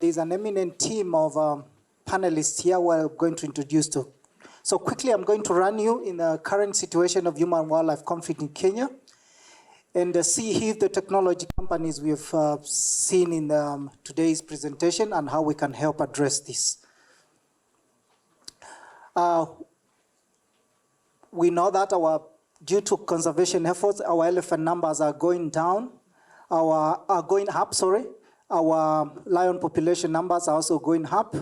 There's an eminent team of panelists here we're going to introduce to. So quickly, I'm going to run you in the current situation of human-wildlife conflict in Kenya and see if the technology companies we've seen in today's presentation and how we can help address this. We know that due to conservation efforts, our elephant numbers are going down, are going up, sorry. Our lion population numbers are also going up,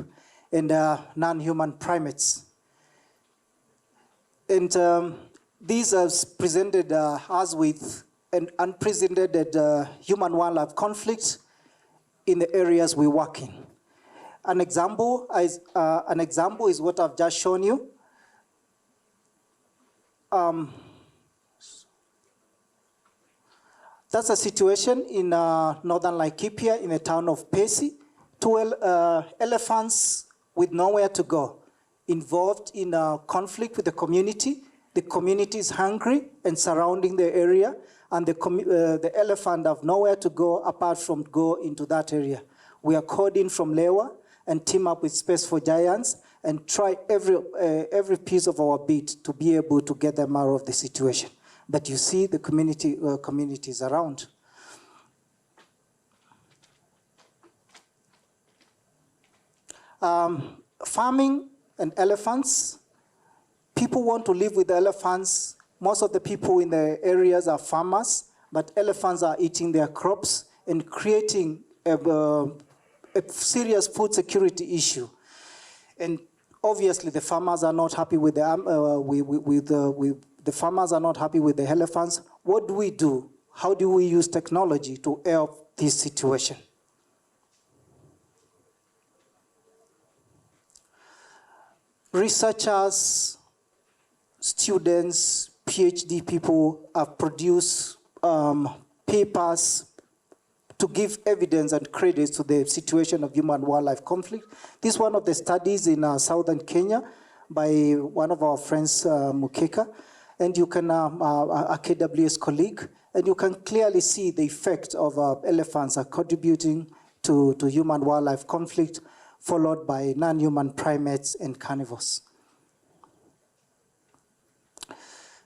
and non-human primates. And these are presented us with an unprecedented human-wildlife conflict in the areas we work in. An example is what I've just shown you. That's a situation in northern Laikipia in the town of Pesi. 2 elephants with nowhere to go, involved in a conflict with the community. The community is hungry and surrounding the area, and the elephant have nowhere to go apart from go into that area. We are called in from Lewa and team up with Space for Giants and try every piece of our bit to be able to get them out of the situation. But you see the communities around. Farming and elephants. People want to live with elephants. Most of the people in the areas are farmers, but elephants are eating their crops and creating a serious food security issue. And obviously, the farmers are not happy with the farmers are not happy with the elephants. What do we do? How do we use technology to help this situation? Researchers, students, PhD people have produced papers to give evidence and credit to the situation of human-wildlife conflict. This is one of the studies in southern Kenya by one of our friends, Mukeka, and you can, a KWS colleague, and you can clearly see the effect of elephants are contributing to human-wildlife conflict, followed by non-human primates and carnivores.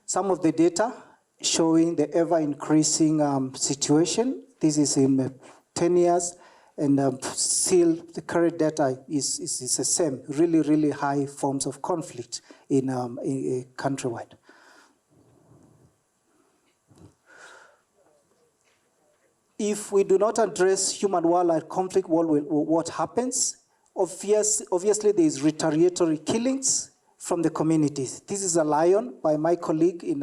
Some of the data showing the ever-increasing situation. This is in 10 years, and still the current data is the same, really, really high forms of conflict in countrywide. If we do not address human-wildlife conflict, what happens? Obviously, there is retaliatory killings from the communities. This is a lion by my colleague in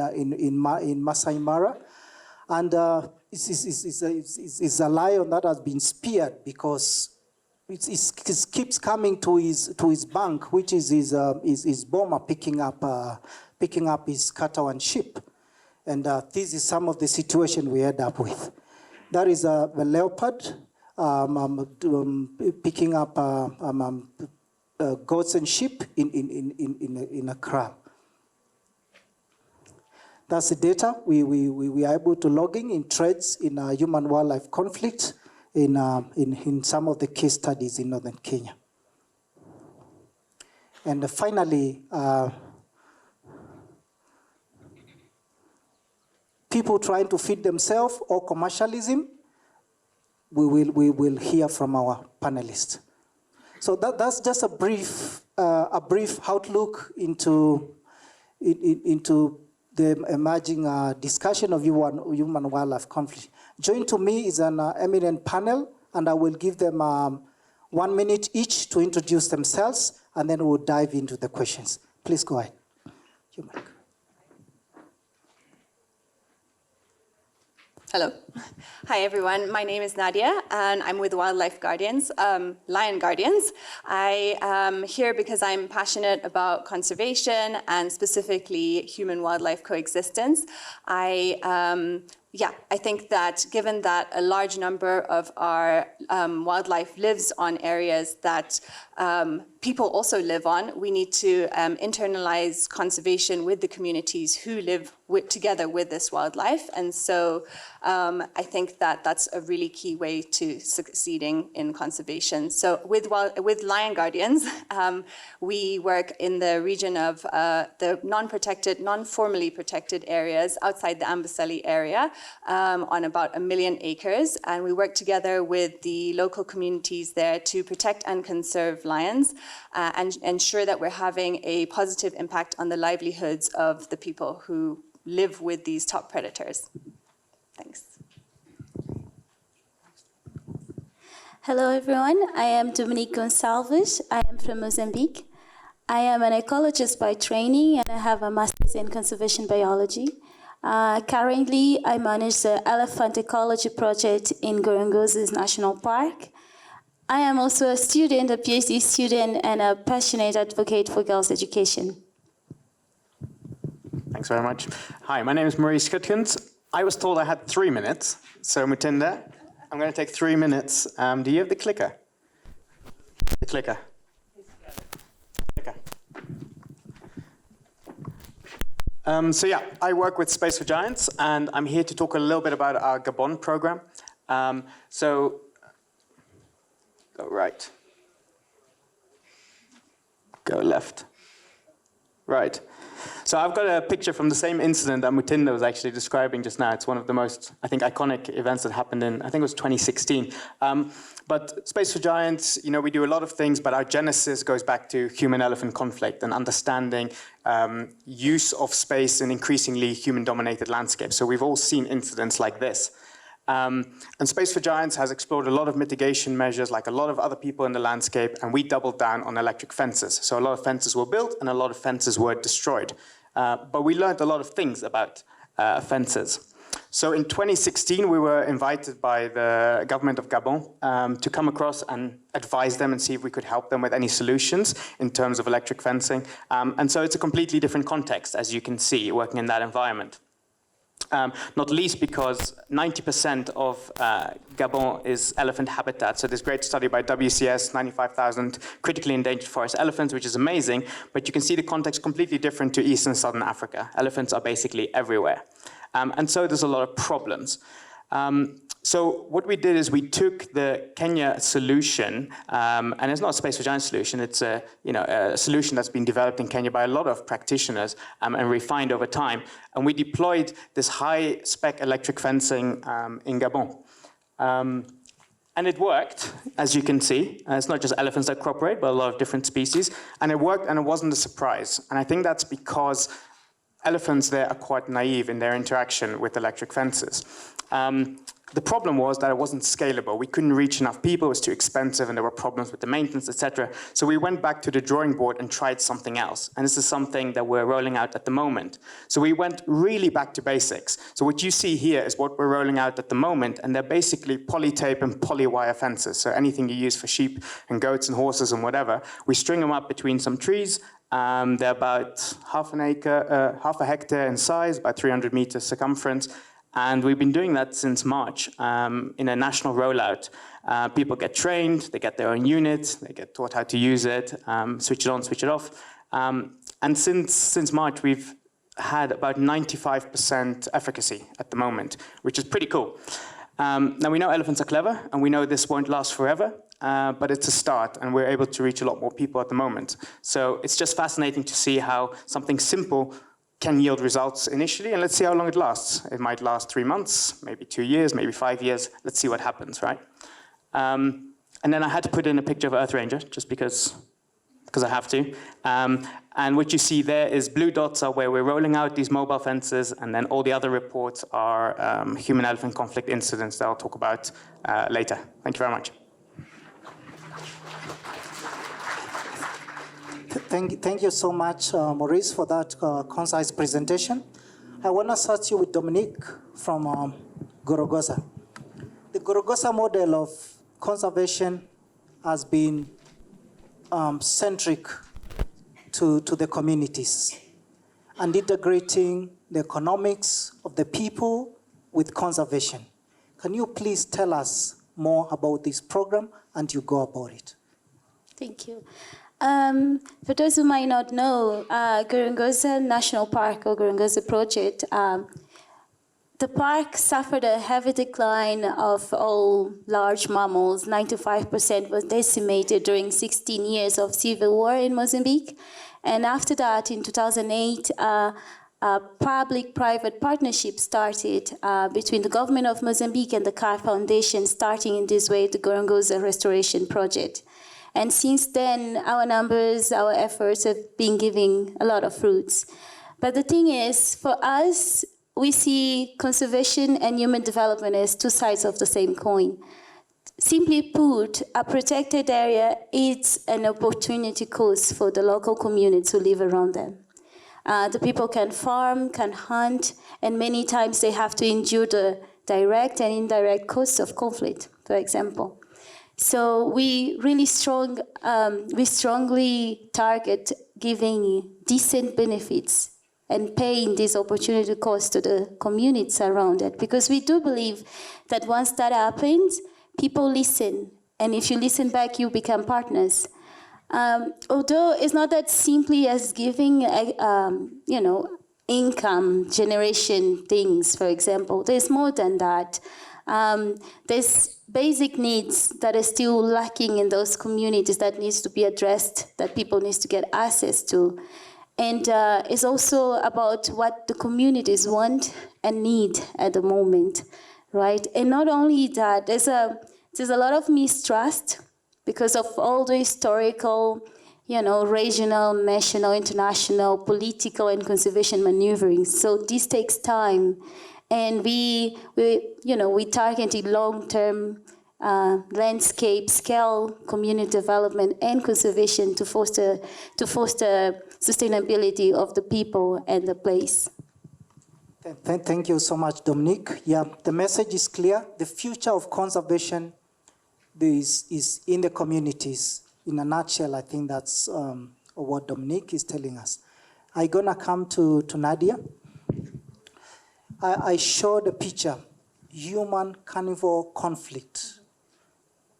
Masai Mara, and it's a lion that has been speared because it keeps coming to his bank, which is his boma, picking up his cattle and sheep, and this is some of the situation we end up with. That is the leopard picking up goats and sheep in a kraal. That's the data we are able to logging in threads in human-wildlife conflict in some of the case studies in northern Kenya. And finally, people trying to feed themselves or commercialism, we will hear from our panelists. So that's just a brief outlook into the emerging discussion of human-wildlife conflict. Joined to me is an eminent panel, and I will give them 1 minute each to introduce themselves, and then we'll dive into the questions. Please go ahead. Hello. Hi, everyone. My name is Nadia, and I'm with Wildlife Guardians, Lion Guardians. I am here because I'm passionate about conservation and specifically human-wildlife coexistence. I think that given that a large number of our wildlife lives on areas that people also live on. We need to internalize conservation with the communities who live together with this wildlife. And so I think that that's a really key way to succeeding in conservation. So with Lion Guardians, we work in the region of the non-protected, non-formally protected areas outside the Amboseli area on about 1 million acres. And we work together with the local communities there to protect and conserve lions and ensure that we're having a positive impact on the livelihoods of the people who live with these top predators. Thanks. Hello everyone, I am Dominique Gonçalves. I am from Mozambique. I am an ecologist by training and I have a master's in conservation biology. Currently, I manage the elephant ecology project in Gorongosa National Park. I am also a student, a PhD student, and a passionate advocate for girls' education. Thanks very much. Hi, my name is Maurice Shutgens. I was told I had 3 minutes, so Mutinda, I'm going to take 3 minutes. Do you have the clicker? The clicker. So yeah, I work with Space for Giants, and I'm here to talk a little bit about our Gabon program. So go right. Go left. Right. So I've got a picture from the same incident that Mutinda was actually describing just now. It's one of the most, I think, iconic events that happened in, I think it was 2016. But Space for Giants, you know, we do a lot of things, but our genesis goes back to human-elephant conflict and understanding use of space in increasingly human-dominated landscapes. So we've all seen incidents like this. And Space for Giants has explored a lot of mitigation measures, like a lot of other people in the landscape, and we doubled down on electric fences. So a lot of fences were built and a lot of fences were destroyed. But we learned a lot of things about fences. So in 2016, we were invited by the government of Gabon to come across and advise them and see if we could help them with any solutions in terms of electric fencing. And so it's a completely different context, as you can see, working in that environment. Not least because 90% of Gabon is elephant habitat. So this great study by WCS, 95,000 critically endangered forest elephants, which is amazing, but you can see the context completely different to East and Southern Africa. Elephants are basically everywhere. And so there's a lot of problems. So what we did is we took the Kenya solution, and it's not a Space for Giants solution, it's a, a solution that's been developed in Kenya by a lot of practitioners and refined over time. And we deployed this high-spec electric fencing in Gabon. And it worked, as you can see. It's not just elephants that cooperate, but a lot of different species. And it worked, and it wasn't a surprise. And I think that's because elephants there are quite naive in their interaction with electric fences. The problem was that it wasn't scalable. We couldn't reach enough people, it was too expensive, and there were problems with the maintenance, etc. So we went back to the drawing board and tried something else. And this is something that we're rolling out at the moment. So we went really back to basics. So what you see here is what we're rolling out at the moment, and they're basically polytape and polywire fences. So anything you use for sheep and goats and horses and whatever, we string them up between some trees. They're about half a hectare in size, about 300 meters circumference. And we've been doing that since March in a national rollout. People get trained, they get their own unit, they get taught how to use it, switch it on, switch it off. And since March, we've had about 95% efficacy at the moment, which is pretty cool. Now, we know elephants are clever, and we know this won't last forever, but it's a start, and we're able to reach a lot more people at the moment. So it's just fascinating to see how something simple can yield results initially, and let's see how long it lasts. It might last 3 months, maybe 2 years, maybe 5 years. Let's see what happens, right? And then I had to put in a picture of EarthRanger, just because I have to. And what you see there is blue dots are where we're rolling out these mobile fences, and then all the other reports are human-elephant conflict incidents that I'll talk about later. Thank you very much. Thank you so much, Maurice, for that concise presentation. I want to start you with Dominique from Gorongosa. The Gorongosa model of conservation has been centric to the communities and integrating the economics of the people with conservation. Can you please tell us more about this program and you go about it? Thank you. For those who might not know, Gorongosa National Park or Gorongosa Project, the park suffered a heavy decline of all large mammals. 95% was decimated during 16 years of civil war in Mozambique. And after that, in 2008, a public-private partnership started between the government of Mozambique and the CAR Foundation, starting in this way the Gorongosa Restoration Project. And since then, our numbers, our efforts have been giving a lot of fruits. But the thing is, for us, we see conservation and human development as two sides of the same coin. Simply put, a protected area is an opportunity cost for the local communities who live around them. The people can farm, can hunt, and many times they have to endure the direct and indirect costs of conflict, for example. So we really strongly target giving decent benefits and paying this opportunity cost to the communities around it. Because we do believe that once that happens, people listen. And if you listen back, you become partners. Although it's not that simply as giving, income generation things, for example. There's more than that. There's basic needs that are still lacking in those communities that needs to be addressed, that people need to get access to. And it's also about what the communities want and need at the moment, right? And not only that, there's a lot of mistrust because of all the historical, regional, national, international, political, and conservation maneuvering. So this takes time, and we targeted long-term landscape scale community development and conservation to foster sustainability of the people and the place. Thank you so much, Dominique. Yeah, the message is clear. The future of conservation is in the communities. In a nutshell, I think that's what Dominique is telling us. I'm gonna come to Nadia. I showed a picture, human carnivore conflict.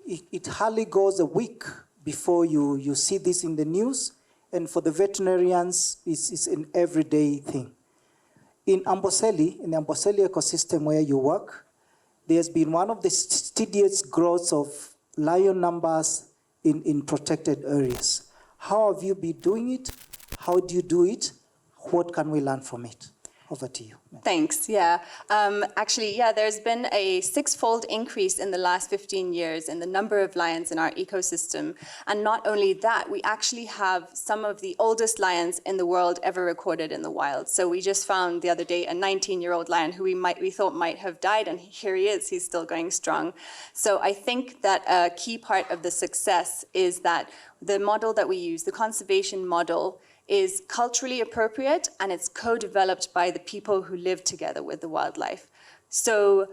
It hardly goes a week before you see this in the news, and for the veterinarians, it's an everyday thing. In the Amboseli ecosystem where you work, there's been one of the steadiest growths of lion numbers in protected areas. How have you been doing it? How do you do it? What can we learn from it? Over to you. Thanks, yeah. There's been a 6-fold increase in the last 15 years in the number of lions in our ecosystem. And not only that, we actually have some of the oldest lions in the world ever recorded in the wild. So we just found the other day a 19-year-old lion who we thought might have died, and here he is, he's still going strong. So I think that a key part of the success is that the model that we use, the conservation model, is culturally appropriate, and it's co-developed by the people who live together with the wildlife. So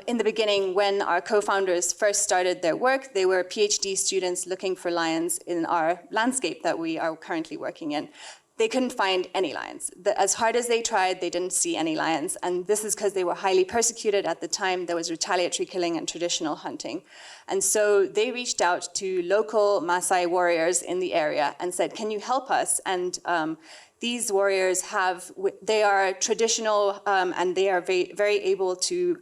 in the beginning, when our co-founders first started their work, they were PhD students looking for lions in our landscape that we are currently working in. They couldn't find any lions. As hard as they tried, they didn't see any lions. And this is because they were highly persecuted at the time. There was retaliatory killing and traditional hunting. And so they reached out to local Maasai warriors in the area and said, can you help us? And these warriors they are traditional and they are very able to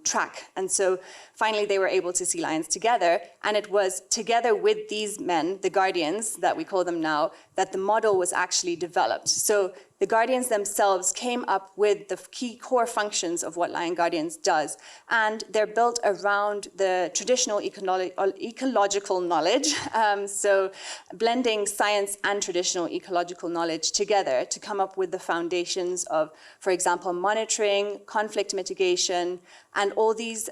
track. And so finally they were able to see lions together, and it was together with these men, the guardians that we call them now, that the model was actually developed. So the guardians themselves came up with the key core functions of what Lion Guardians does, and they're built around the traditional ecological knowledge, so blending science and traditional ecological knowledge together to come up with the foundations of, for example, monitoring, conflict mitigation, and all these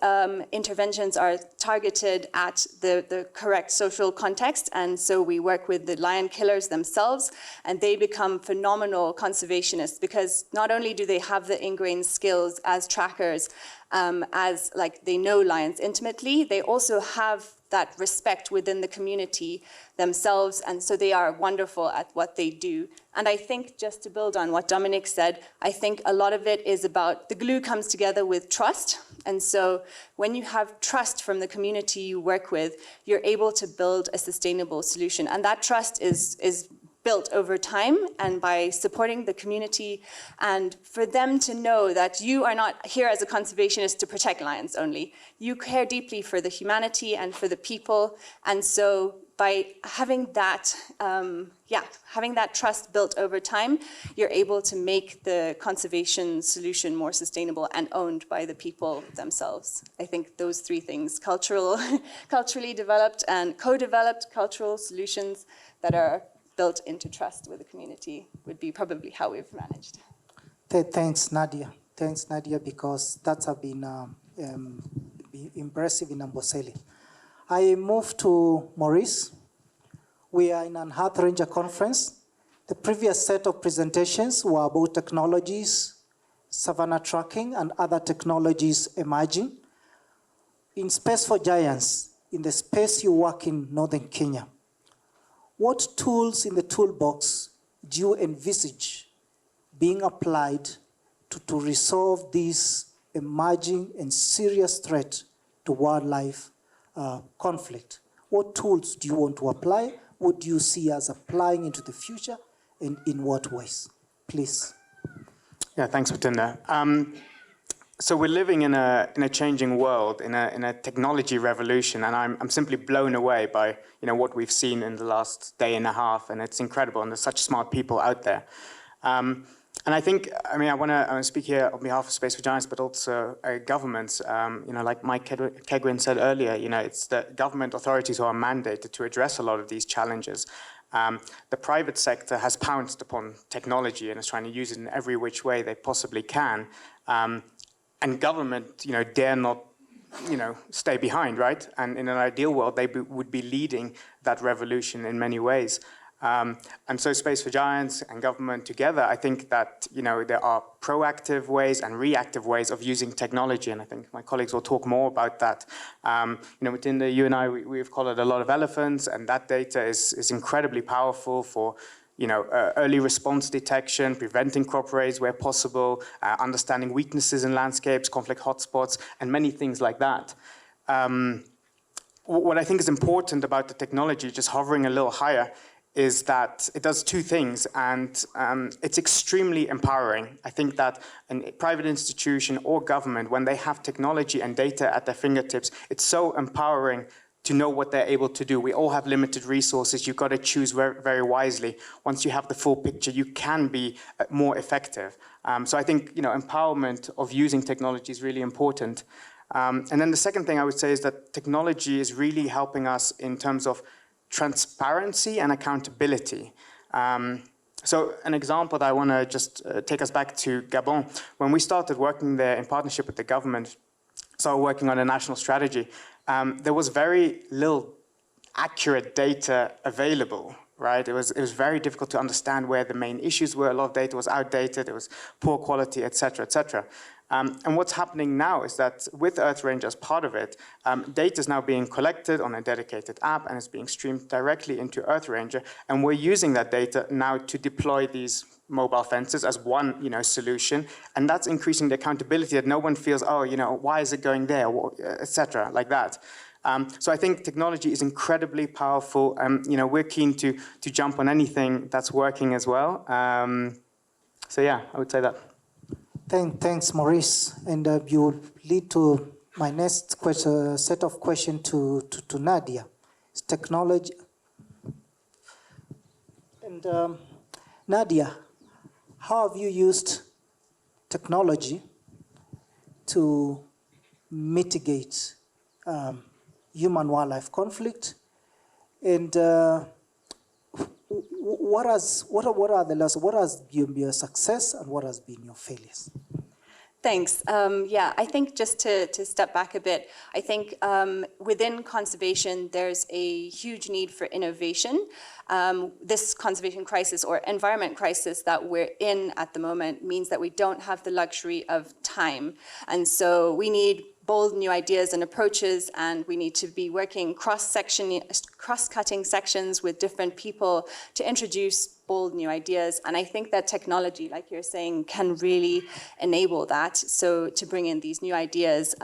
interventions are targeted at the correct social context. And so we work with the lion killers themselves, and they become phenomenal conservation conservationists, because not only do they have the ingrained skills as trackers, as like they know lions intimately, they also have that respect within the community themselves, and so they are wonderful at what they do. And I think, just to build on what Dominique said, I think a lot of it is about the glue comes together with trust. And so when you have trust from the community you work with, you're able to build a sustainable solution. And that trust is built over time and by supporting the community, and for them to know that you are not here as a conservationist to protect lions only. You care deeply for the humanity and for the people. And so by having that, having that trust built over time, you're able to make the conservation solution more sustainable and owned by the people themselves. I think those three things, culturally developed and co-developed cultural solutions that are built into trust with the community, would be probably how we've managed. Thanks, Nadia. Thanks, Nadia, because that's been impressive in Amboseli. I move to Maurice. We are in an EarthRanger conference. The previous set of presentations were about technologies, savanna tracking, and other technologies emerging. In Space for Giants, in the space you work in northern Kenya, what tools in the toolbox do you envisage being applied to resolve this emerging and serious threat to wildlife conflict? What tools do you want to apply? What do you see as applying into the future, and in what ways? Please. Yeah, thanks, Matinda. So we're living in a changing world, in a technology revolution, and I'm simply blown away by what we've seen in the last day and a half, and it's incredible, and there's such smart people out there. And I think, I want to speak here on behalf of Space for Giants, but also governments. Like Mike Kegwin said earlier, it's the government authorities who are mandated to address a lot of these challenges. The private sector has pounced upon technology and is trying to use it in every which way they possibly can. And government, dare not, stay behind, right? And in an ideal world, they would be leading that revolution in many ways. And so Space for Giants and government together, I think that, there are proactive ways and reactive ways of using technology. And I think my colleagues will talk more about that. Matinda, you and I, we've collared a lot of elephants, and that data is incredibly powerful for early response detection, preventing crop raids where possible, understanding weaknesses in landscapes, conflict hotspots, and many things like that. What I think is important about the technology, just hovering a little higher, is that it does two things, and it's extremely empowering. I think that a private institution or government, when they have technology and data at their fingertips, it's so empowering to know what they're able to do. We all have limited resources. You've got to choose very, very wisely. Once you have the full picture, you can be more effective. So I think empowerment of using technology is really important. And then the second thing I would say is that technology is really helping us in terms of transparency and accountability. So an example that I want to just take us back to Gabon. When we started working there in partnership with the government, started working on a national strategy, there was very little accurate data available, right? It was very difficult to understand where the main issues were. A lot of data was outdated, it was poor quality, et cetera, et cetera. And what's happening now is that with EarthRanger as part of it, data is now being collected on a dedicated app, and it's being streamed directly into EarthRanger. And we're using that data now to deploy these mobile fences as one solution, and that's increasing the accountability that no one feels, why is it going there, etc., like that. So I think technology is incredibly powerful, and we're keen to jump on anything that's working as well. So yeah, I would say that. Thanks, Maurice, and you lead to my next set of questions to Nadia. It's technology, and Nadia, how have you used technology to mitigate human-wildlife conflict, and what are the lessons? What has been your success, and what has been your failures? Thanks. Yeah, I think just to step back a bit, I think within conservation, there's a huge need for innovation. This conservation crisis or environment crisis that we're in at the moment means that we don't have the luxury of time. And so we need bold new ideas and approaches, and we need to be working cross-cutting sections with different people to introduce bold new ideas. And I think that technology, like you're saying, can really enable that. So to bring in these new ideas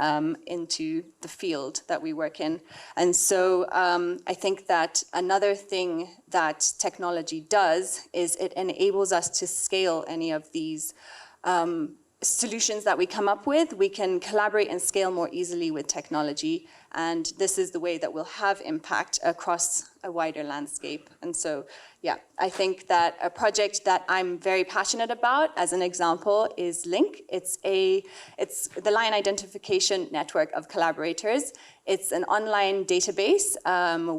into the field that we work in. And so I think that another thing that technology does is it enables us to scale any of these solutions that we come up with. We can collaborate and scale more easily with technology, and this is the way that we'll have impact across a wider landscape. And so, yeah, I think that a project that I'm very passionate about, as an example, is LINK. It's the Lion Identification Network of Collaborators. It's an online database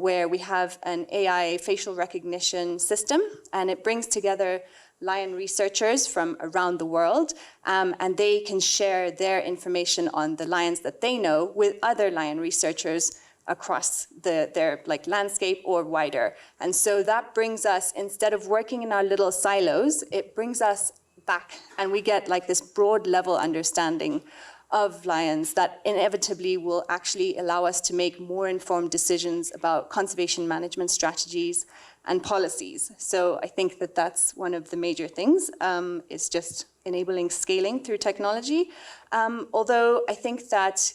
where we have an AI facial recognition system, and it brings together lion researchers from around the world, and they can share their information on the lions that they know with other lion researchers across their landscape or wider. And so that brings us, instead of working in our little silos, it brings us back, and we get like this broad level understanding of lions that inevitably will actually allow us to make more informed decisions about conservation management strategies and policies. So I think that that's one of the major things, is just enabling scaling through technology. Although I think that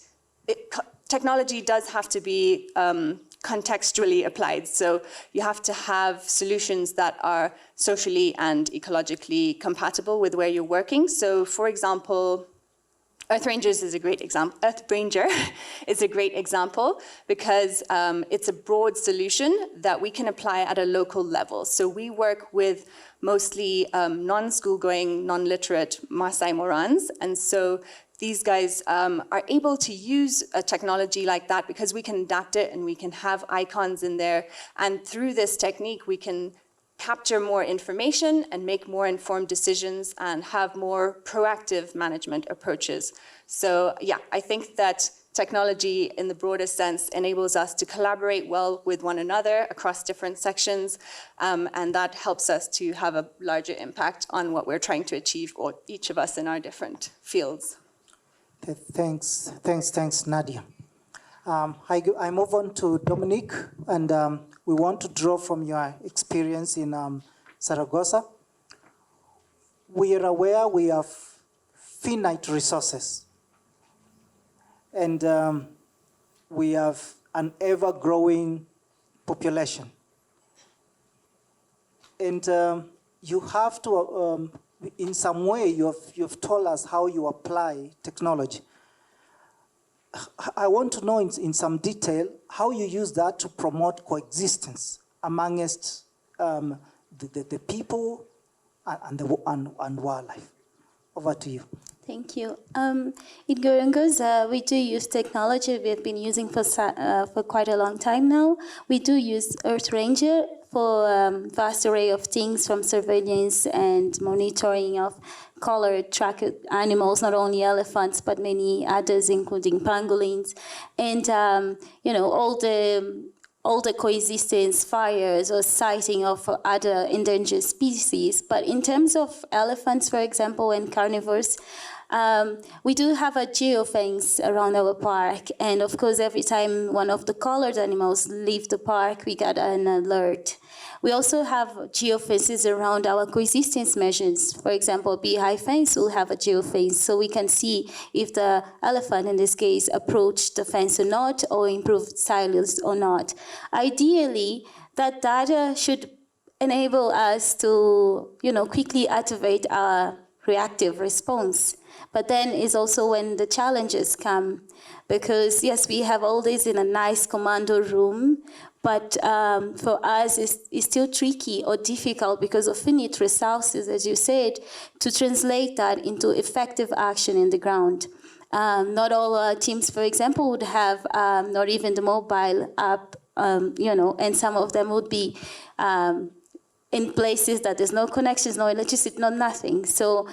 technology does have to be contextually applied. So you have to have solutions that are socially and ecologically compatible with where you're working. So for example, EarthRanger is a great example. EarthRanger is a great example because it's a broad solution that we can apply at a local level. So we work with mostly non-school-going, non-literate Maasai Morans, and so these guys are able to use a technology like that because we can adapt it and we can have icons in there. And through this technique, we can capture more information and make more informed decisions and have more proactive management approaches. So yeah, I think that technology in the broadest sense enables us to collaborate well with one another across different sections, and that helps us to have a larger impact on what we're trying to achieve, or each of us in our different fields. Thanks, Nadia. I move on to Dominique, and we want to draw from your experience in Zaragoza. We are aware we have finite resources, and we have an ever-growing population. And you have to, in some way, you've told us how you apply technology. I want to know in some detail how you use that to promote coexistence amongst the people and wildlife. Over to you. Thank you. In Gorongosa, we do use technology we've been using for quite a long time now. We do use EarthRanger for a vast array of things, from surveillance and monitoring of colored tracked animals, not only elephants, but many others, including pangolins. And, all the coexistence, fires, or sighting of other endangered species. But in terms of elephants, for example, and carnivores, we do have a geofence around our park. And of course, every time one of the colored animals leave the park, we get an alert. We also have geofences around our coexistence measures. For example, beehive fence will have a geofence, so we can see if the elephant, in this case, approached the fence or not, or improved silence or not. Ideally, that data should enable us to, quickly activate our reactive response. But then is also when the challenges come, because yes, we have all this in a nice commando room, but for us it's still tricky or difficult because of finite resources, as you said, to translate that into effective action in the ground. Not all our teams, for example, would have not even the mobile app, and some of them would be in places that there's no connections, no electricity, no nothing. So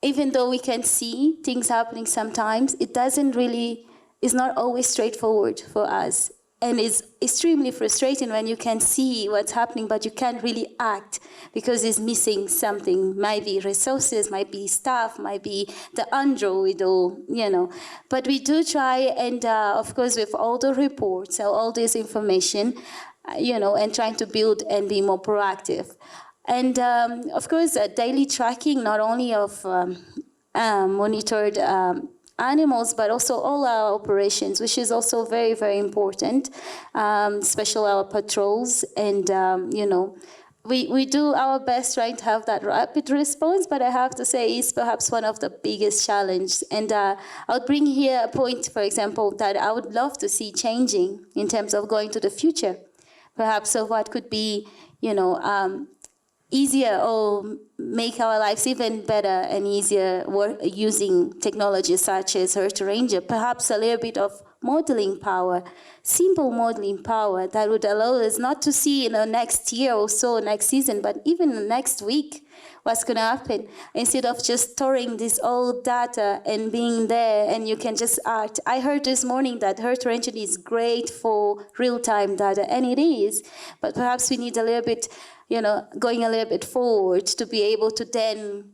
even though we can see things happening sometimes, it doesn't really, it's not always straightforward for us. And it's extremely frustrating when you can see what's happening, but you can't really act because it's missing something. Might be resources, might be staff, might be the Android, or, you know. But we do try, and of course, with all the reports, so all this information, you know, and trying to build and be more proactive. And of course, daily tracking, not only of monitored animals, but also all our operations, which is also very, very important, especially our patrols. And, you know, we do our best trying to have that rapid response, but I have to say it's perhaps one of the biggest challenges. And I'll bring here a point, for example, that I would love to see changing in terms of going to the future. Perhaps of what could be, you know, easier or make our lives even better and easier using technologies such as EarthRanger, perhaps a little bit of modeling power, simple modeling power that would allow us not to see in the next year or so, next season, but even the next week, what's going to happen, instead of just storing this old data and being there and you can just act. I heard this morning that EarthRanger is great for real-time data, and it is, but perhaps we need a little bit, you know, going a little bit forward to be able to then,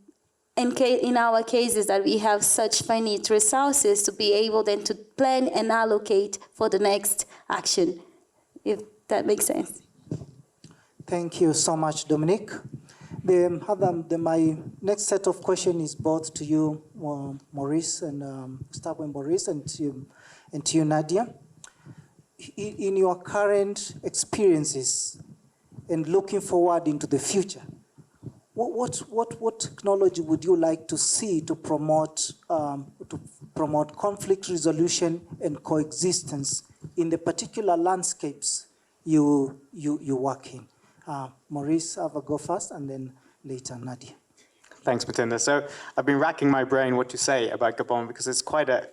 in our cases that we have such finite resources, to be able then to plan and allocate for the next action, if that makes sense. Thank you so much, Dominique. My next set of questions is both to you, Maurice, and start with Maurice, and to you, Nadia. In your current experiences and looking forward into the future, what technology would you like to see to promote conflict resolution and coexistence in the particular landscapes you work in? Maurice, have a go first, and then later Nadia. Thanks, Matinda. So I've been racking my brain what to say about Gabon because it's quite a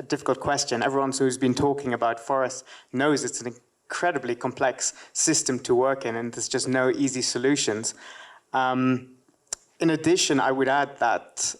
difficult question. Everyone who's been talking about forests knows it's an incredibly complex system to work in, and there's just no easy solutions. In addition, I would add that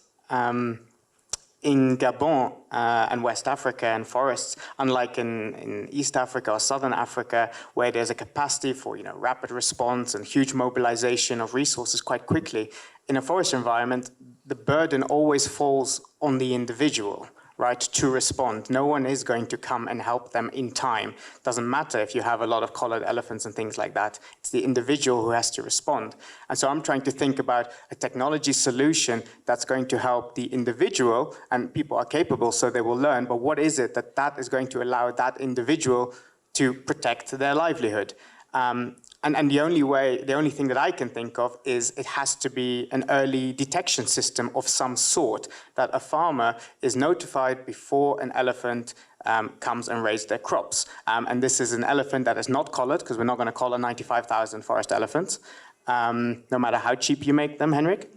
in Gabon and West Africa and forests, unlike in East Africa or Southern Africa, where there's a capacity for rapid response and huge mobilization of resources quite quickly, in a forest environment, the burden always falls on the individual, right, to respond. No one is going to come and help them in time. Doesn't matter if you have a lot of collared elephants and things like that. It's the individual who has to respond. And so I'm trying to think about a technology solution that's going to help the individual, and people are capable, so they will learn, but what is it that is going to allow that individual to protect their livelihood? And the only thing that I can think of is it has to be an early detection system of some sort, that a farmer is notified before an elephant comes and raids their crops. And this is an elephant that is not collared, because we're not going to collar 95,000 forest elephants, no matter how cheap you make them, Henrik.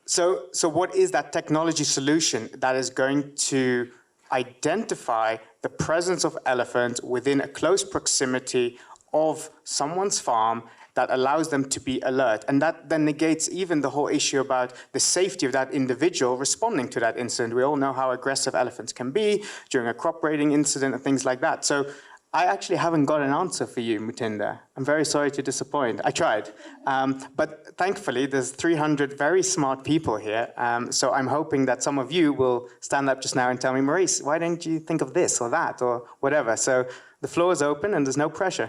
So what is that technology solution that is going to identify the presence of elephants within a close proximity of someone's farm that allows them to be alert? And that then negates even the whole issue about the safety of that individual responding to that incident. We all know how aggressive elephants can be during a crop raiding incident and things like that. So I actually haven't got an answer for you, Mutinda. I'm very sorry to disappoint. I tried. But thankfully, there's 300 very smart people here. So I'm hoping that some of you will stand up just now and tell me, Maurice, why didn't you think of this or that or whatever? So the floor is open and there's no pressure.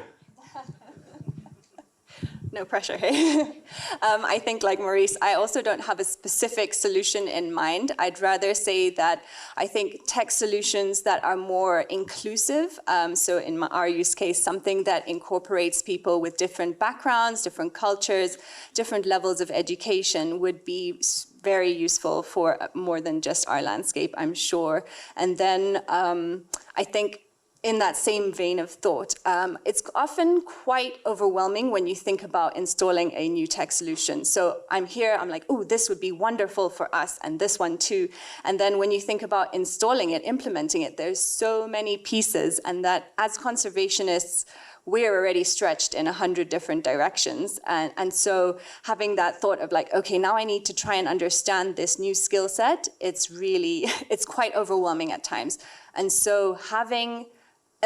No pressure, hey? I think, like Maurice, I also don't have a specific solution in mind. I'd rather say that I think tech solutions that are more inclusive, so in our use case, something that incorporates people with different backgrounds, different cultures, different levels of education would be very useful for more than just our landscape, I'm sure. And then I think in that same vein of thought, it's often quite overwhelming when you think about installing a new tech solution. So I'm here, I'm like, oh, this would be wonderful for us, and this one too. And then when you think about installing it, implementing it, there's so many pieces, and that as conservationists, we're already stretched in 100 different directions. And so having that thought of like, okay, now I need to try and understand this new skill set, it's quite overwhelming at times. And so having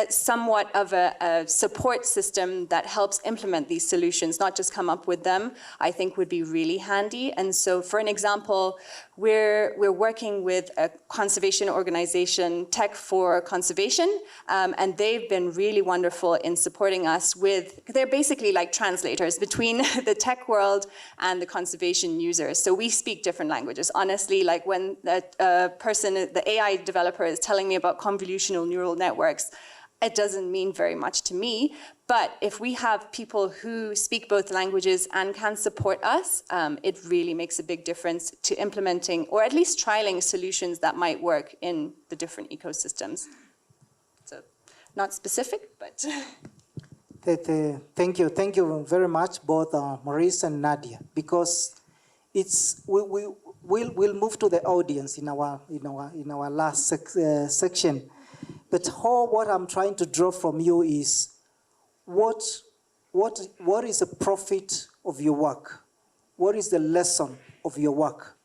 somewhat of a support system that helps implement these solutions, not just come up with them, I think would be really handy. And so for an example, we're working with a conservation organization, Tech for Conservation, and they've been really wonderful in supporting us with, they're basically like translators between the tech world and the conservation users. So we speak different languages. Honestly, like when the AI developer is telling me about convolutional neural networks, it doesn't mean very much to me, but if we have people who speak both languages and can support us, it really makes a big difference to implementing, or at least trialing solutions that might work in the different ecosystems. So, not specific, but... Thank you very much, both Maurice and Nadia, because we'll move to the audience in our last section. But what I'm trying to draw from you is what is the profit of your work? What is the lesson of your work?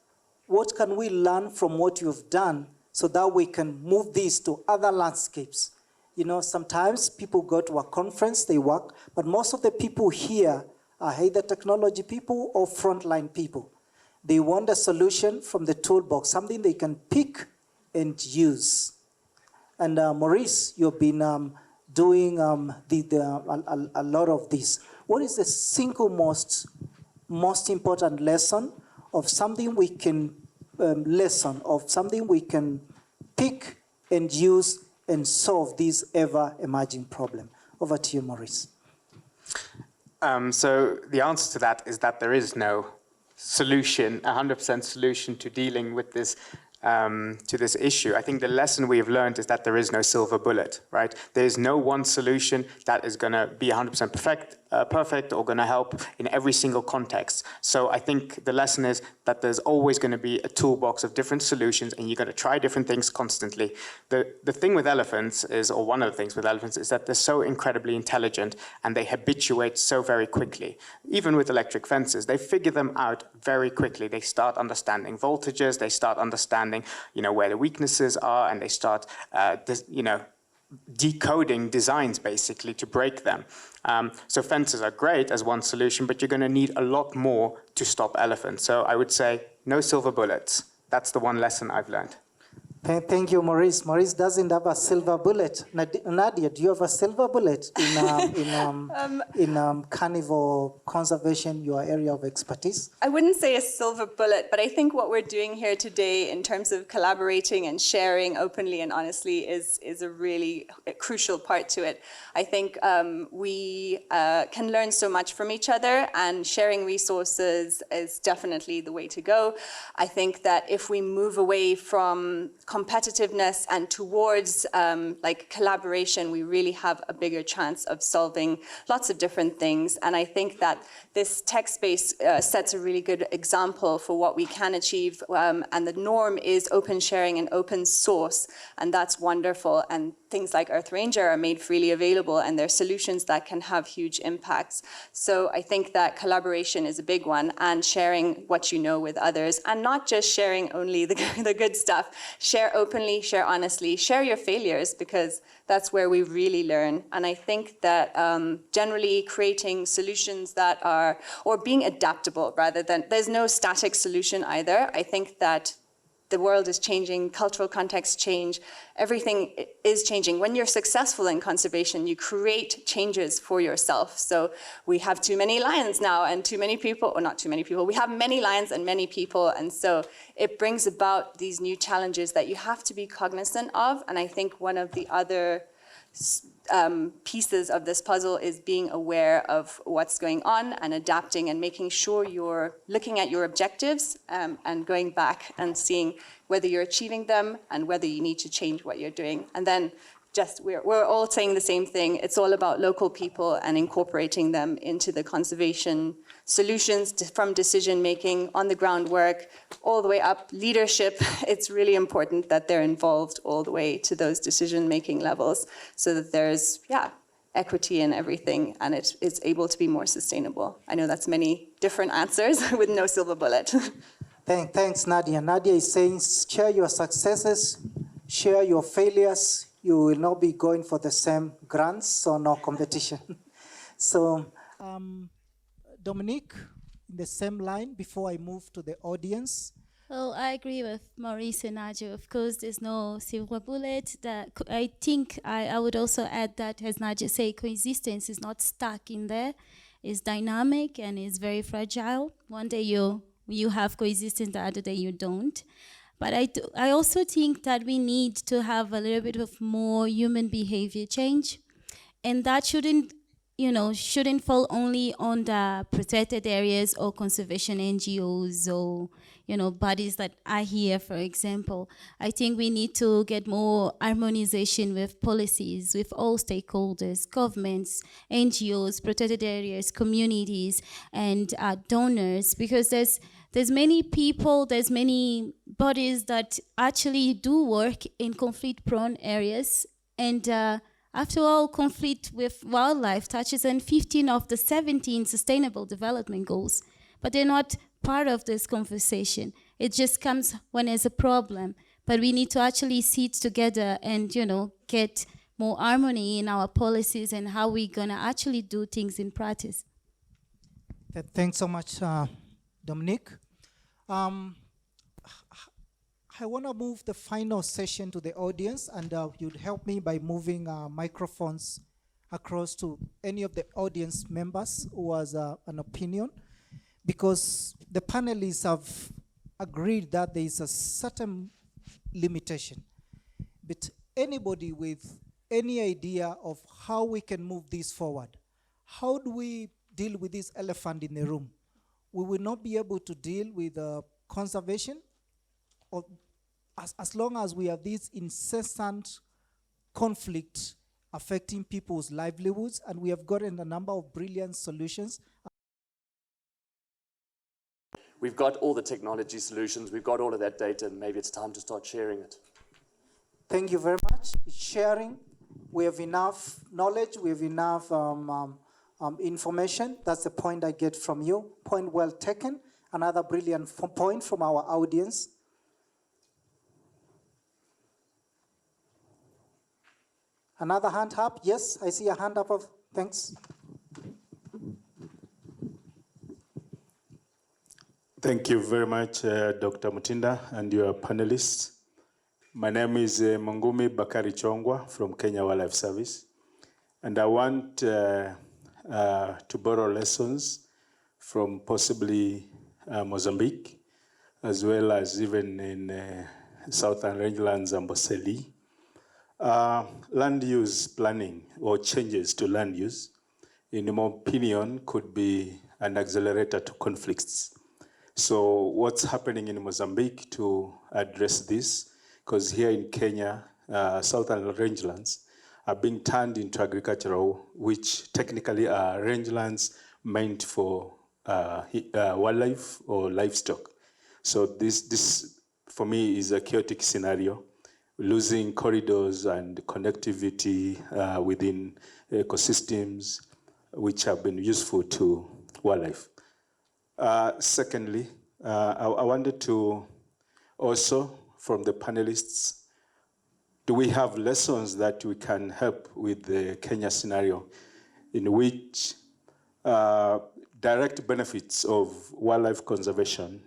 What can we learn from what you've done so that we can move this to other landscapes? You know, sometimes people go to a conference, they work, but most of the people here are either technology people or frontline people. They want a solution from the toolbox, something they can pick and use. And Maurice, you've been doing a lot of this. What is the single most important lesson of something we can something we can pick and use and solve this ever-emerging problem? Over to you, Maurice. So the answer to that is that there is no solution, 100% solution to dealing with this to this issue. I think the lesson we have learned is that there is no silver bullet, right? There is no one solution that is going to be 100% perfect or going to help in every single context. So I think the lesson is that there's always going to be a toolbox of different solutions, and you're going to try different things constantly. The thing with elephants is, or one of the things with elephants, is that they're so incredibly intelligent and they habituate so very quickly. Even with electric fences, they figure them out very quickly. They start understanding voltages, they start understanding, you know, where the weaknesses are, and they start, decoding designs basically to break them. So fences are great as one solution, but you're going to need a lot more to stop elephants. So I would say no silver bullets. That's the one lesson I've learned. Thank you, Maurice. Maurice doesn't have a silver bullet. Nadia, do you have a silver bullet in carnivore conservation, your area of expertise? I wouldn't say a silver bullet, but I think what we're doing here today in terms of collaborating and sharing openly and honestly is a really crucial part to it. I think we can learn so much from each other, and sharing resources is definitely the way to go. I think that if we move away from competitiveness and towards like collaboration, we really have a bigger chance of solving lots of different things. And I think that this tech space sets a really good example for what we can achieve. And the norm is open sharing and open source, and that's wonderful. And things like EarthRanger are made freely available, and they're solutions that can have huge impacts. So I think that collaboration is a big one, and sharing what you know with others, and not just sharing only the good stuff. Share openly, share honestly, share your failures, because that's where we really learn. And I think that generally creating solutions that are, or being adaptable rather than, there's no static solution either. I think that the world is changing, cultural contexts change, everything is changing. When you're successful in conservation, you create changes for yourself. So we have too many lions now and too many people, or not too many people, we have many lions and many people, and so it brings about these new challenges that you have to be cognizant of. And I think one of the other pieces of this puzzle is being aware of what's going on and adapting and making sure you're looking at your objectives and going back and seeing whether you're achieving them and whether you need to change what you're doing. And then just we're all saying the same thing. It's all about local people and incorporating them into the conservation solutions from decision making, on the ground work, all the way up, leadership. It's really important that they're involved all the way to those decision making levels, so that there's equity and everything, and it's able to be more sustainable. I know that's many different answers with no silver bullet. Thanks, Nadia. Nadia is saying, share your successes, share your failures. You will not be going for the same grants, so no competition. So, Dominique, in the same line, before I move to the audience. Well, I agree with Maurice and Nadia. Of course, there's no silver bullet. I think I would also add that, as Nadia said, coexistence is not stuck in there. It's dynamic and it's very fragile. One day you have coexistence, the other day you don't. But I also think that we need to have a little bit of more human behavior change. And that shouldn't fall only on the protected areas or conservation NGOs or, bodies that are here, for example. I think we need to get more harmonization with policies, with all stakeholders, governments, NGOs, protected areas, communities, and donors, because there's many people, there's many bodies that actually do work in conflict-prone areas, and after all, conflict with wildlife touches on 15 of the 17 Sustainable Development Goals, but they're not part of this conversation. It just comes when there's a problem, but we need to actually sit together and, get more harmony in our policies and how we're gonna actually do things in practice. Thanks so much, Dominique. I want to move the final session to the audience, and you'd help me by moving microphones across to any of the audience members who has an opinion, because the panelists have agreed that there is a certain limitation. But anybody with any idea of how we can move this forward, how do we deal with this elephant in the room? We will not be able to deal with conservation or as long as we have this incessant conflict affecting people's livelihoods, and we have gotten a number of brilliant solutions. We've got all the technology solutions, we've got all of that data, and maybe it's time to start sharing it. Thank you very much. Sharing, we have enough knowledge, we have enough information. That's the point I get from you. Point well taken. Another brilliant point from our audience. Another hand up? Yes, I see a hand up. Thanks. Thank you very much, Dr. Mutinda and your panelists. My name is Mungumi Bakari Chongwa from Kenya Wildlife Service, and I want to borrow lessons from possibly Mozambique, as well as even in southern rangelands and Amboseli. Land use planning or changes to land use, in my opinion, could be an accelerator to conflicts. So what's happening in Mozambique to address this? Because here in Kenya, southern rangelands are being turned into agricultural, which technically are rangelands meant for wildlife or livestock. So this for me is a chaotic scenario, losing corridors and connectivity within ecosystems which have been useful to wildlife. Secondly, I wanted to also, from the panelists, do we have lessons that we can help with the Kenya scenario in which direct benefits of wildlife conservation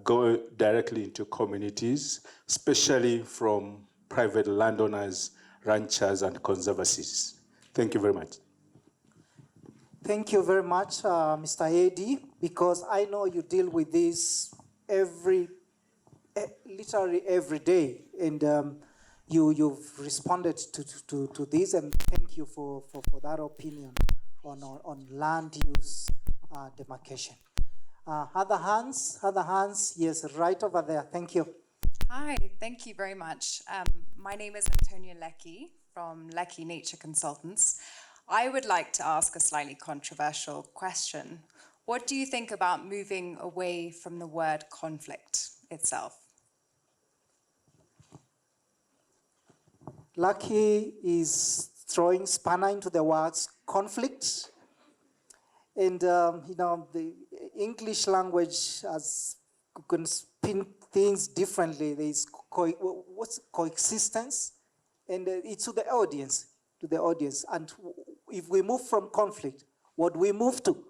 go directly into communities, especially from private landowners, ranchers, and conservancies? Thank you very much. Thank you very much, Mr. Edi, because I know you deal with this literally every day, and you've responded to this, and thank you for that opinion on land use demarcation. Other hands, yes, right over there. Thank you. Hi, thank you very much. My name is Antonia Leckie from Leckie Nature Consultants. I would like to ask a slightly controversial question. What do you think about moving away from the word conflict itself? Lucky is throwing spanner into the words conflict. And, the English language can spin things differently. There is what's coexistence? And it's to the audience, And if we move from conflict, what do we move to?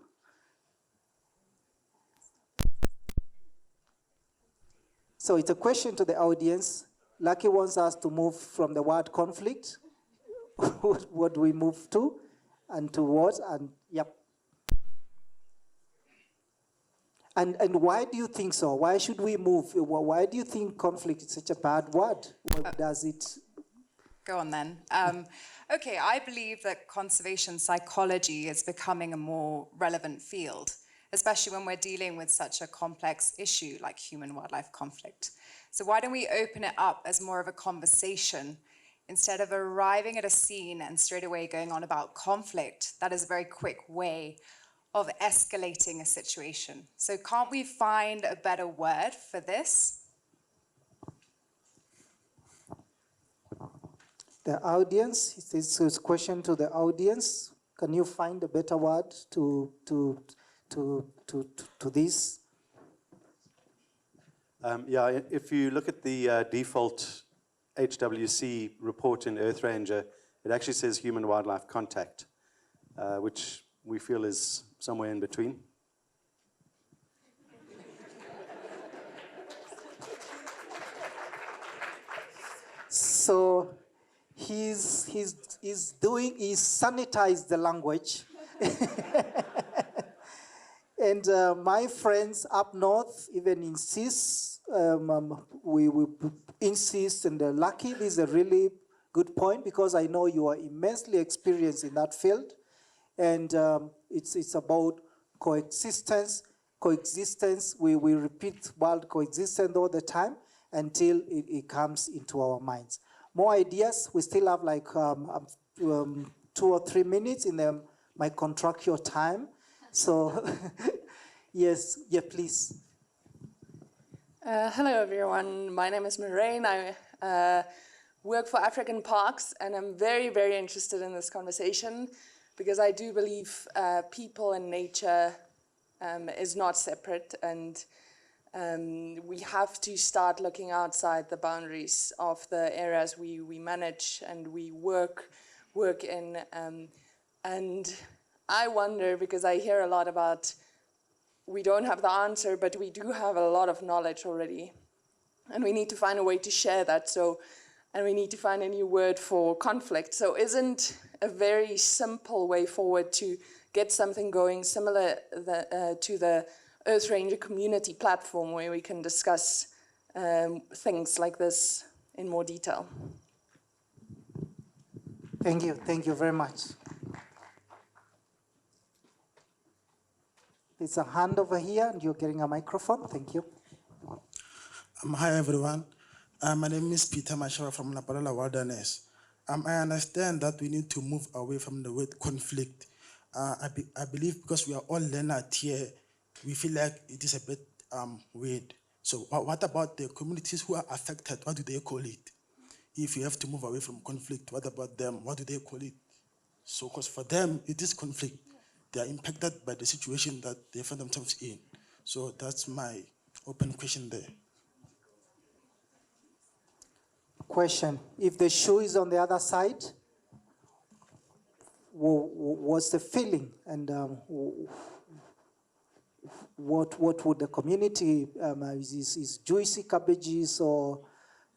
So it's a question to the audience. Lucky wants us to move from the word conflict. What do we move to? And to what? And yep. And why do you think so? Why should we move? Why do you think conflict is such a bad word? What does it? Go on then. Okay, I believe that conservation psychology is becoming a more relevant field, especially when we're dealing with such a complex issue like human-wildlife conflict. So why don't we open it up as more of a conversation instead of arriving at a scene and straight away going on about conflict? That is a very quick way of escalating a situation. So can't we find a better word for this? The audience, this is a question to the audience. Can you find a better word to this? Yeah, if you look at the default HWC report in EarthRanger, it actually says human-wildlife contact, which we feel is somewhere in between. So he's sanitized the language. And my friends up north even insist, we insist, and Lucky, this is a really good point because I know you are immensely experienced in that field. And it's about coexistence. We repeat word coexistence all the time until it comes into our minds. More ideas, we still have like 2 or 3 minutes in my contractual time. So, yes, please. Hello, everyone. My name is Maureen. I work for African Parks, and I'm very, very interested in this conversation because I do believe people and nature is not separate, and we have to start looking outside the boundaries of the areas we manage and we work in. And I wonder, because I hear a lot about we don't have the answer, but we do have a lot of knowledge already. And we need to find a way to share that. And we need to find a new word for conflict. So isn't a very simple way forward to get something going similar to the EarthRanger community platform where we can discuss things like this in more detail? Thank you very much. There's a hand over here, and you're getting a microphone. Thank you. Hi, everyone. My name is Peter Mashara from Napalala Wilderness. I understand that we need to move away from the word conflict. I believe because we are all learners here, we feel like it is a bit weird. So what about the communities who are affected? What do they call it? If you have to move away from conflict, what about them? What do they call it? So, because for them, it is conflict. They are impacted by the situation that they find themselves in. So that's my open question there. Question, if the shoe is on the other side, what's the feeling? And what would the community, is juicy cabbages, or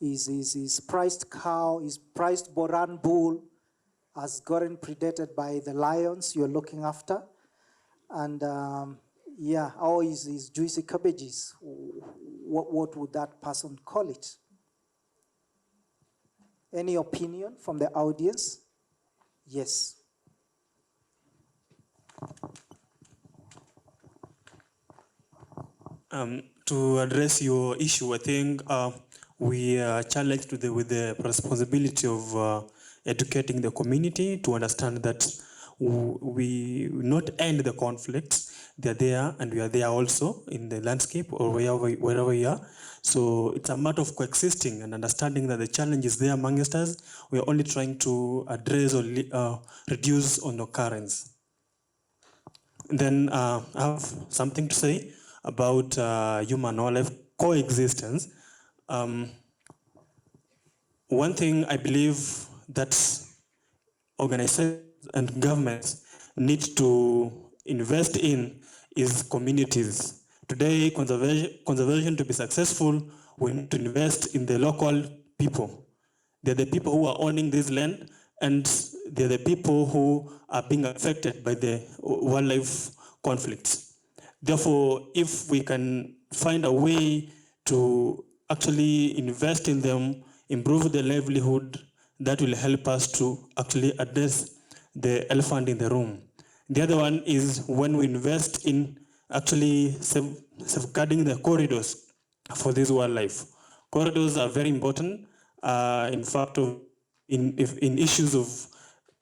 is priced cow, is priced Boran bull, has gotten predated by the lions you're looking after? And how is juicy cabbages? What would that person call it? Any opinion from the audience? Yes. To address your issue, I think we are challenged with the responsibility of educating the community to understand that we not end the conflicts. They're there, and we are there also in the landscape or wherever we are. So it's a matter of coexisting and understanding that the challenge is there amongst us. We are only trying to address or reduce on occurrence. Then I have something to say about human wildlife coexistence. One thing I believe that organizations and governments need to invest in is communities. Today, conservation to be successful, we need to invest in the local people. They're the people who are owning this land, and they're the people who are being affected by the wildlife conflicts. Therefore, if we can find a way to actually invest in them, improve their livelihood, that will help us to actually address the elephant in the room. The other one is when we invest in actually safeguarding the corridors for this wildlife. Corridors are very important. In fact, in issues of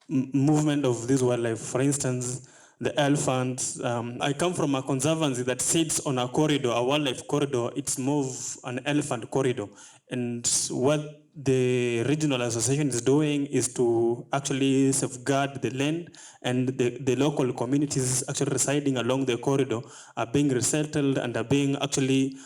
movement of this wildlife, for instance, the elephants. I come from a conservancy that sits on a corridor, a wildlife corridor. It's more of an elephant corridor. And what the regional association is doing is to actually safeguard the land, and the local communities actually residing along the corridor are being resettled and are being actually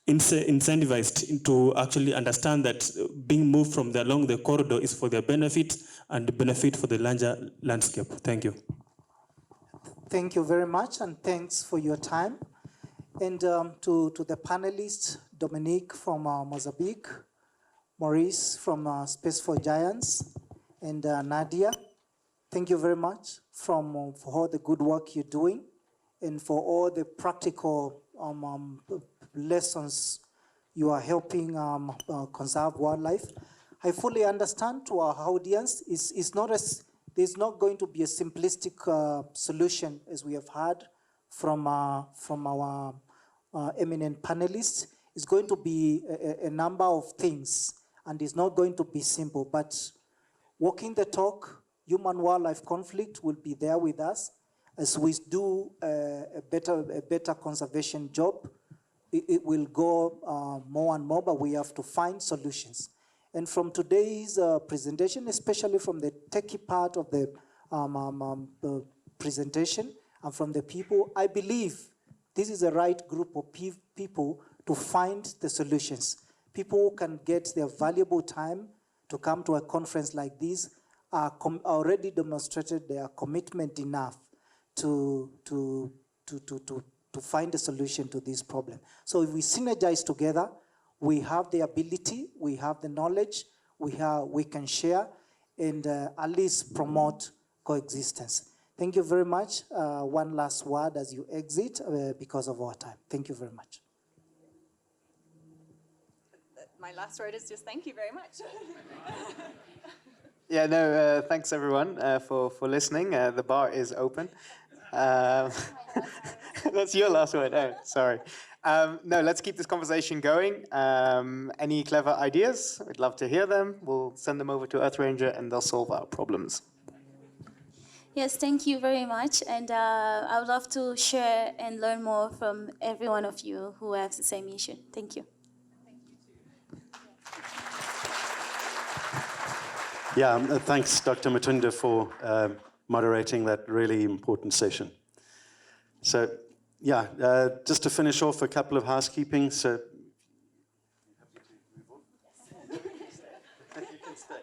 incentivized to actually understand that being moved from along the corridor is for their benefit and benefit for the larger landscape. Thank you. Thank you very much, and thanks for your time. And to the panelists, Dominique from Mozambique, Maurice from Space for Giants, and Nadia, thank you very much for all the good work you're doing and for all the practical lessons you are helping conserve wildlife. I fully understand to our audience, there's not going to be a simplistic solution as we have heard from our eminent panelists. It's going to be a number of things, and it's not going to be simple, but walking the talk, human-wildlife conflict will be there with us as we do a better conservation job. It will go more and more, but we have to find solutions. And from today's presentation, especially from the techie part of the presentation and from the people, I believe this is the right group of people to find the solutions. People who can get their valuable time to come to a conference like this are already demonstrated their commitment enough to find a solution to this problem. So if we synergize together, we have the ability, we have the knowledge, we can share and at least promote coexistence. Thank you very much. One last word as you exit because of our time. Thank you very much. My last word is just thank you very much. Yeah, no, thanks everyone for listening. The bar is open. That's your last word. Oh, sorry. No, let's keep this conversation going. Any clever ideas? We'd love to hear them. We'll send them over to EarthRanger and they'll solve our problems. Yes, thank you very much. And I would love to share and learn more from every one of you who have the same issue. Thank you. Yeah, thanks, Dr. Mutunda, for moderating that really important session. So, yeah, just to finish off, a couple of housekeeping. So, you can stay.